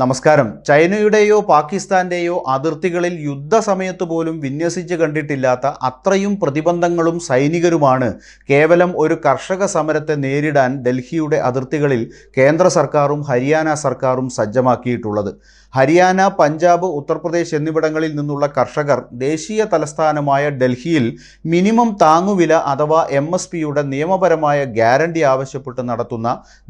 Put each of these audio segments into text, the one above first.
നമസ്കാരം. ചൈനയുടെയോ പാകിസ്ഥാന്റെയോ അതിർത്തികളിൽ യുദ്ധസമയത്ത് പോലും വിന്യസിച്ച് കണ്ടിട്ടില്ലാത്ത അത്രയും പ്രതിബന്ധങ്ങളും സൈനികരുമാണ് കേവലം ഒരു കർഷക സമരത്തെ നേരിടാൻ ഡൽഹിയുടെ അതിർത്തികളിൽ കേന്ദ്ര സർക്കാരും ഹരിയാന സർക്കാരും സജ്ജമാക്കിയിട്ടുള്ളത്. ഹരിയാന, പഞ്ചാബ്, ഉത്തർപ്രദേശ് എന്നിവിടങ്ങളിൽ നിന്നുള്ള കർഷകർ ദേശീയ തലസ്ഥാനമായ ഡൽഹിയിൽ മിനിമം താങ്ങുവില അഥവാ MSPയുടെ നിയമപരമായ ഗ്യാരണ്ടി ആവശ്യപ്പെട്ട് നടത്തുന്ന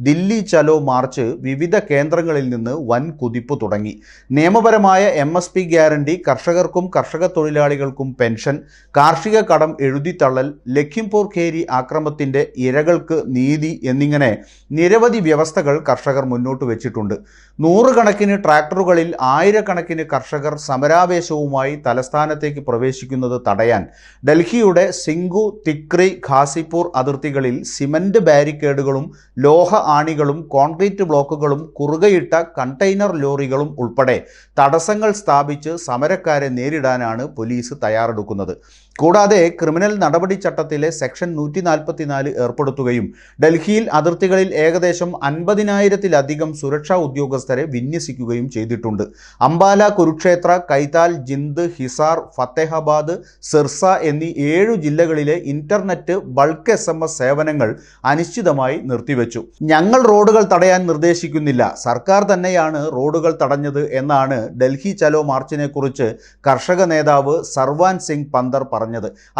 ദില്ലി ചലോ മാർച്ച് വിവിധ കേന്ദ്രങ്ങളിൽ നിന്ന് വൻ കുതിപ്പ് തുടങ്ങി. നിയമപരമായ MSP ഗ്യാരണ്ടി, കർഷകർക്കും കർഷക തൊഴിലാളികൾക്കും പെൻഷൻ, കാർഷിക കടം എഴുതിത്തള്ളൽ, ലഖിംപൂർ ഖേരി ആക്രമണത്തിന്റെ ഇരകൾക്ക് നീതി എന്നിങ്ങനെ നിരവധി വ്യവസ്ഥകൾ കർഷകർ മുന്നോട്ട് വെച്ചിട്ടുണ്ട്. നൂറുകണക്കിന് ട്രാക്ടറുകളിൽ ആയിരക്കണക്കിന് കർഷകർ സമരാവേശവുമായി തലസ്ഥാനത്തേക്ക് പ്രവേശിക്കുന്നത് തടയാൻ ഡൽഹിയുടെ സിംഗു, തിക്രി, ഘാസിപൂർ അതിർത്തികളിൽ സിമന്റ് ബാരിക്കേഡുകളും ലോഹ ആണികളും കോൺക്രീറ്റ് ബ്ലോക്കുകളും കുറുകയിട്ട കണ്ടെയ്നർ ലോറികളും ഉൾപ്പെടെ തടസ്സങ്ങൾ സ്ഥാപിച്ച് സമരക്കാരെ നേരിടാനാണ് പോലീസ് തയ്യാറെടുക്കുന്നത്. കൂടാതെ ക്രിമിനൽ നടപടിച്ചട്ടത്തിലെ സെക്ഷൻ 144 ഏർപ്പെടുത്തുകയും ഡൽഹിയിൽ അതിർത്തികളിൽ ഏകദേശം 50,000-ലധികം സുരക്ഷാ ഉദ്യോഗസ്ഥരെ വിന്യസിക്കുകയും ചെയ്തിട്ടുണ്ട്. അംബാല, കുരുക്ഷേത്ര, കൈതാൽ, ജിന്ദ്, ഹിസാർ, ഫത്തേഹാബാദ്, സിർസ എന്നീ 7 ജില്ലകളിലെ ഇന്റർനെറ്റ് ബൾക്ക് SMS സേവനങ്ങൾ അനിശ്ചിതമായി നിർത്തിവെച്ചു. ഞങ്ങൾ റോഡുകൾ തടയാൻ നിർദ്ദേശിക്കുന്നില്ല, സർക്കാർ തന്നെയാണ് റോഡുകൾ തടഞ്ഞത് എന്നാണ് ഡൽഹി ചലോ മാർച്ചിനെ കുറിച്ച് കർഷക നേതാവ് സർവാൻ സിംഗ് പന്തർ പറഞ്ഞത്.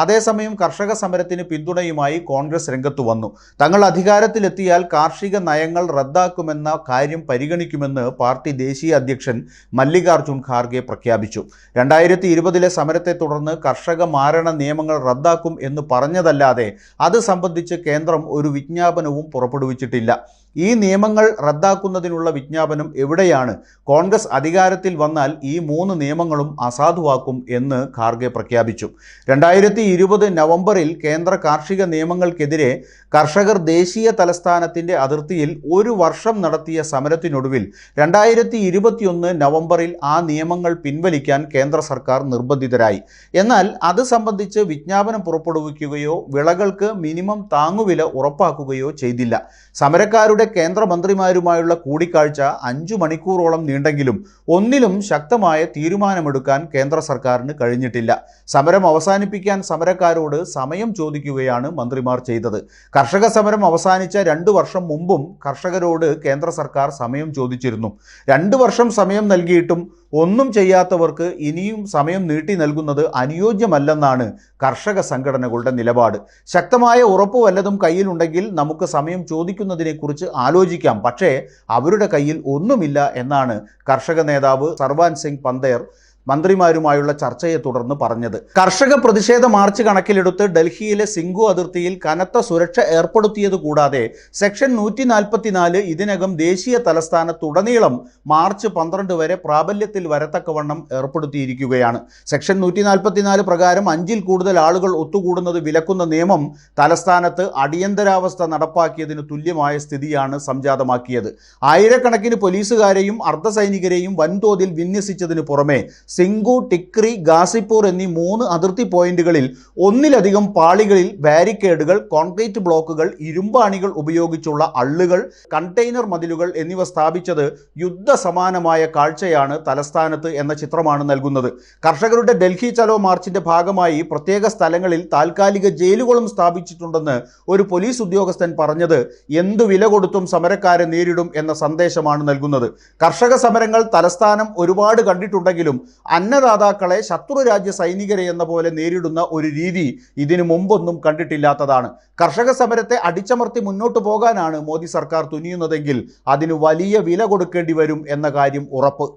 അതേസമയം കർഷക സമരത്തിന് പിന്തുണയുമായി കോൺഗ്രസ് രംഗത്തു വന്നു. തങ്ങൾ അധികാരത്തിലെത്തിയാൽ കാർഷിക നയങ്ങൾ റദ്ദാക്കുമെന്ന കാര്യം പരിഗണിക്കുമെന്ന് പാർട്ടി ദേശീയ അധ്യക്ഷൻ മല്ലികാർജുൻ ഖാർഗെ പ്രഖ്യാപിച്ചു. 2020 സമരത്തെ തുടർന്ന് കർഷക മാരണ നിയമങ്ങൾ റദ്ദാക്കും എന്ന് പറഞ്ഞതല്ലാതെ അത് സംബന്ധിച്ച് കേന്ദ്രം ഒരു വിജ്ഞാപനവും പുറപ്പെടുവിച്ചിട്ടില്ല. ഈ നിയമങ്ങൾ റദ്ദാക്കുന്നതിനുള്ള വിജ്ഞാപനം എവിടെയാണ്? കോൺഗ്രസ് അധികാരത്തിൽ വന്നാൽ ഈ 3 നിയമങ്ങളും അസാധുവാക്കും എന്ന് ഖാർഗെ പ്രഖ്യാപിച്ചു. 2020 നവംബറിൽ കേന്ദ്ര കാർഷിക നിയമങ്ങൾക്കെതിരെ കർഷകർ ദേശീയ തലസ്ഥാനത്തിന്റെ അതിർത്തിയിൽ 1 വർഷം നടത്തിയ സമരത്തിനൊടുവിൽ 2021 നവംബറിൽ ആ നിയമങ്ങൾ പിൻവലിക്കാൻ കേന്ദ്ര സർക്കാർ നിർബന്ധിതരായി. എന്നാൽ അത് സംബന്ധിച്ച് വിജ്ഞാപനം പുറപ്പെടുവിക്കുകയോ വിളകൾക്ക് മിനിമം താങ്ങുവില ഉറപ്പാക്കുകയോ ചെയ്തില്ല. സമരക്കാരുടെ കേന്ദ്രമന്ത്രിമാരുമായുള്ള കൂടിക്കാഴ്ച 5 മണിക്കൂറോളം നീണ്ടെങ്കിലും ഒന്നിലും ശക്തമായ തീരുമാനമെടുക്കാൻ കേന്ദ്ര സർക്കാരിന് കഴിഞ്ഞിട്ടില്ല. സമരം അവസാനിപ്പിക്കാൻ സമരക്കാരോട് സമയം ചോദിക്കുകയാണ് മന്ത്രിമാർ ചെയ്തത്. കർഷക സമരം അവസാനിച്ച 2 വർഷം മുമ്പും കർഷകരോട് കേന്ദ്ര സർക്കാർ സമയം ചോദിച്ചിരുന്നു. 2 വർഷം സമയം നൽകിയിട്ടും ഒന്നും ചെയ്യാത്തവർക്ക് ഇനിയും സമയം നീട്ടി നൽകുന്നത് അനുയോജ്യമല്ലെന്നാണ് കർഷക സംഘടനകളുടെ നിലപാട്. ശക്തമായ ഉറപ്പ് വല്ലതും കയ്യിലുണ്ടെങ്കിൽ നമുക്ക് സമയം ചോദിക്കുന്നതിനെക്കുറിച്ച് ആലോചിക്കാം, പക്ഷേ അവരുടെ കയ്യിൽ ഒന്നുമില്ല എന്നാണ് കർഷക നേതാവ് സർവാൻ സിംഗ് പന്തേർ മന്ത്രിമാരുമായുള്ള ചർച്ചയെ തുടർന്ന് പറഞ്ഞത്. കർഷക പ്രതിഷേധ മാർച്ച് കണക്കിലെടുത്ത് ഡൽഹിയിലെ സിംഗു അതിർത്തിയിൽ കനത്ത സുരക്ഷ ഏർപ്പെടുത്തിയത് കൂടാതെ സെക്ഷൻ 144 ഇതിനകം ദേശീയ തലസ്ഥാനത്തുടനീളം മാർച്ച് 12 വരെ പ്രാബല്യത്തിൽ വരത്തക്കവണ്ണം ഏർപ്പെടുത്തിയിരിക്കുകയാണ്. സെക്ഷൻ 144 പ്രകാരം 5-ൽ കൂടുതൽ ആളുകൾ ഒത്തുകൂടുന്നത് വിലക്കുന്ന നിയമം തലസ്ഥാനത്ത് അടിയന്തരാവസ്ഥ നടപ്പാക്കിയതിന് തുല്യമായ സ്ഥിതിയാണ് സംജാതമാക്കിയത്. ആയിരക്കണക്കിന് പോലീസുകാരെയും അർദ്ധസൈനികരെയും വൻതോതിൽ വിന്യസിച്ചതിന് പുറമെ സിംഗു, ടിക്രി, ഘാസിപൂർ എന്നീ 3 അതിർത്തി പോയിന്റുകളിൽ 1-ലധികം പാളികളിൽ ബാരിക്കേഡുകൾ, കോൺക്രീറ്റ് ബ്ലോക്കുകൾ, ഇരുമ്പാണികൾ ഉപയോഗിച്ചുള്ള അള്ളുകൾ, കണ്ടെയ്നർ മതിലുകൾ എന്നിവ സ്ഥാപിച്ചത് യുദ്ധസമാനമായ കാഴ്ചയാണ് തലസ്ഥാനത്ത് എന്ന ചിത്രമാണ് നൽകുന്നത്. കർഷകരുടെ ഡൽഹി ചലോ മാർച്ചിന്റെ ഭാഗമായി പ്രത്യേക സ്ഥലങ്ങളിൽ താൽക്കാലിക ജയിലുകളും സ്ഥാപിച്ചിട്ടുണ്ടെന്ന് ഒരു പോലീസ് ഉദ്യോഗസ്ഥൻ പറഞ്ഞത് എന്തു വില കൊടുത്തും സമരക്കാരെ നേരിടും എന്ന സന്ദേശമാണ് നൽകുന്നത്. കർഷക സമരങ്ങൾ തലസ്ഥാനം ഒരുപാട് കണ്ടിട്ടുണ്ടെങ്കിലും അന്നദാതാക്കളെ ശത്രുരാജ്യ സൈനികരെ എന്ന പോലെ നേരിടുന്ന ഒരു രീതി ഇതിനു മുമ്പൊന്നും കണ്ടിട്ടില്ലാത്തതാണ്. കർഷക സമരത്തെ അടിച്ചമർത്തി മുന്നോട്ട് പോകാനാണ് മോദി സർക്കാർ തുനിയുന്നതെങ്കിൽ അതിന് വലിയ വില കൊടുക്കേണ്ടി വരും എന്ന കാര്യം ഉറപ്പ്.